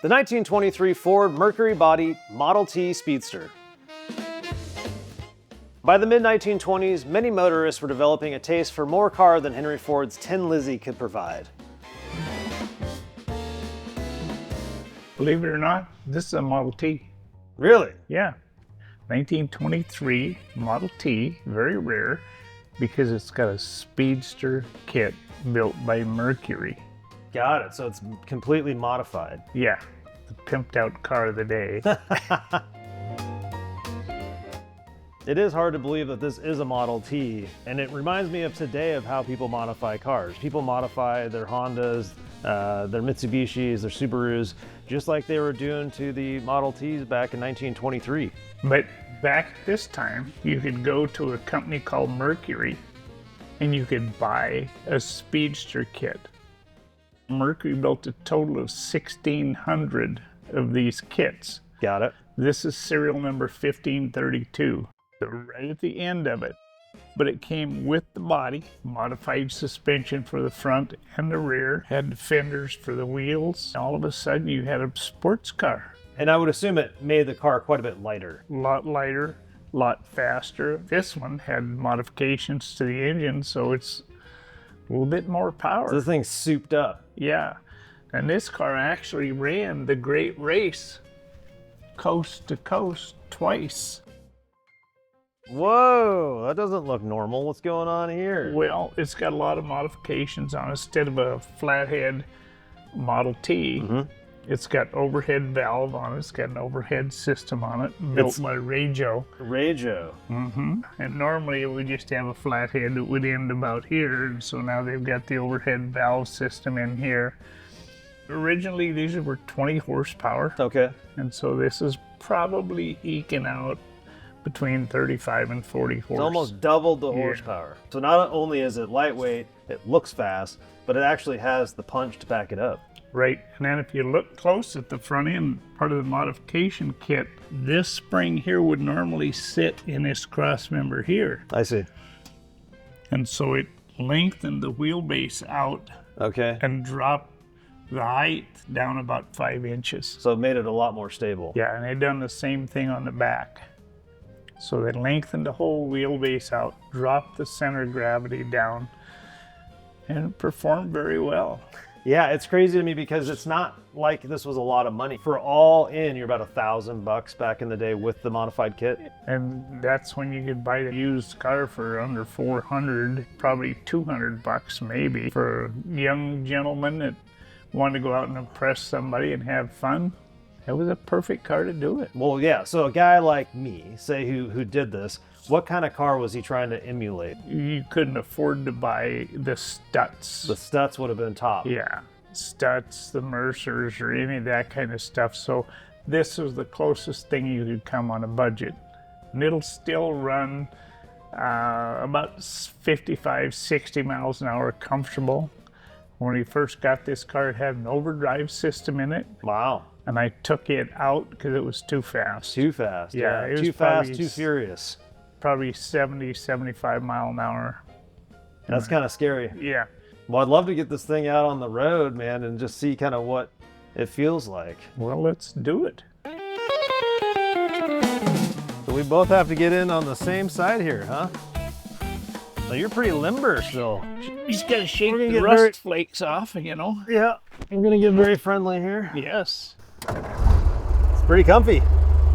The 1923 Ford Mercury Body Model T Speedster. By the mid-1920s, many motorists were developing a taste for more car than Henry Ford's Tin Lizzie could provide. Believe it or not, this is a Model T. Really? Yeah. 1923 Model T, very rare, because it's got a Speedster kit built by Mercury. Got it, so it's completely modified. Yeah, the pimped out car of the day. It is hard to believe that this is a Model T, and it reminds me of today of how people modify cars. People modify their Hondas, their Mitsubishis, their Subarus, just like they were doing to the Model Ts back in 1923. But back at this time, you could go to a company called Mercury, and you could buy a Speedster kit. Mercury built a total of 1,600 of these kits. Got it. This is serial number 1532. So right at the end of it. But it came with the body, modified suspension for the front and the rear, had fenders for the wheels. All of a sudden you had a sports car. And I would assume it made the car quite a bit lighter. A lot lighter, a lot faster. This one had modifications to the engine, so it's a little bit more power. So this thing's souped up. Yeah. And this car actually ran the Great Race coast to coast twice. Whoa, that doesn't look normal. What's going on here? Well, it's got a lot of modifications on it. Instead of a flathead Model T, it's got overhead valve on it. It's got an overhead system on it, built by Rajo. Rajo. And normally it would just have a flathead that would end about here. And so now they've got the overhead valve system in here. Originally, these were 20 horsepower. Okay. And so this is probably eking out between 35 and 40 horse. It's almost doubled the horsepower. So not only is it lightweight, it looks fast, but it actually has the punch to back it up. Right, and then if you look close at the front end, part of the modification kit, this spring here would normally sit in this cross member here. I see. And so it lengthened the wheelbase out. Okay. And dropped the height down about 5 inches. So it made it a lot more stable. Yeah, and they done the same thing on the back. So they lengthened the whole wheelbase out, dropped the center of gravity down, and it performed very well. Yeah, it's crazy to me because it's not like this was a lot of money. For all in, you're about $1,000 back in the day with the modified kit. And that's when you could buy a used car for under $400, probably $200 maybe. For a young gentleman that wanted to go out and impress somebody and have fun, that was a perfect car to do it. Well, yeah, so a guy like me, say who did this, what kind of car was he trying to emulate? You couldn't afford to buy the Stutz. The Stutz would have been top. Yeah, Stutz, the Mercers, or any of that kind of stuff. So this was the closest thing you could come on a budget. And it'll still run about 55, 60 miles an hour comfortable. When we first got this car, it had an overdrive system in it. Wow. And I took it out because it was too fast. Too fast. Yeah, it was too fast, too furious. Probably 70, 75 mile an hour. That's kind of scary. Yeah. Well, I'd love to get this thing out on the road, man, and just see kind of what it feels like. Well, let's do it. So we both have to get in on the same side here, huh? So you're pretty limber still. You just gotta shake the rust flakes off, you know? Yeah, I'm gonna get very friendly here. Yes. It's pretty comfy.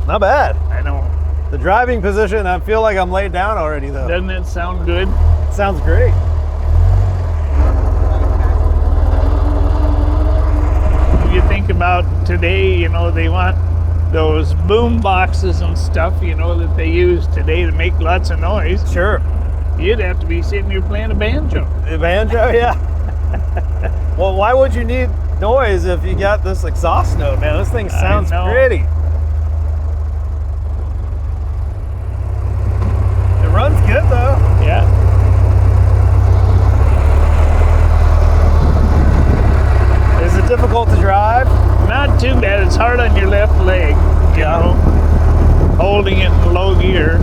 Not bad. I know. The driving position, I feel like I'm laid down already though. Doesn't it sound good? It sounds great. You think about today, you know, they want those boom boxes and stuff, you know, that they use today to make lots of noise. Sure. You'd have to be sitting here playing a banjo. A banjo, yeah. Well, why would you need noise if you got this exhaust note, man? This thing sounds pretty. It runs good though. Yeah. Is it difficult to drive? Not too bad. It's hard on your left leg, you know, holding it in low gear.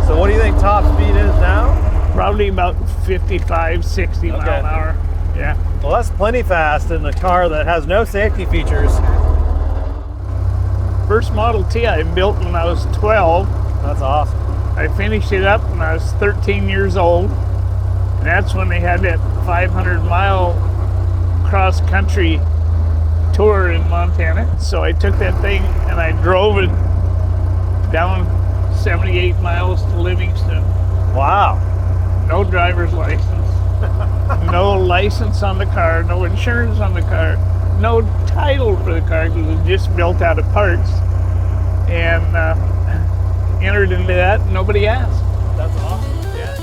So what do you think top speed is now? Probably about 55, 60 mile an hour. Yeah. Well, that's plenty fast in a car that has no safety features. First Model T I built when I was 12. That's awesome. I finished it up when I was 13 years old. And that's when they had that 500-mile cross-country tour in Montana. So I took that thing and I drove it down 78 miles to Livingston. Wow. No driver's license. No license on the car, no insurance on the car, no title for the car because it was just built out of parts. And entered into that, and nobody asked. That's awesome. Yeah.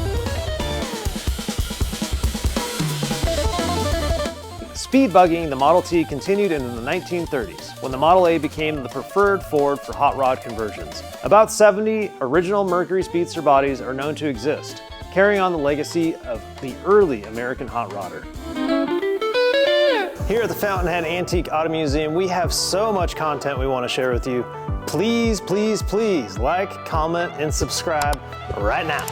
Speed bugging the Model T continued into the 1930s, when the Model A became the preferred Ford for hot rod conversions. About 70 original Mercury Speedster bodies are known to exist, carrying on the legacy of the early American hot rodder. Here at the Fountainhead Antique Auto Museum, we have so much content we want to share with you. Please, please, please like, comment, and subscribe right now.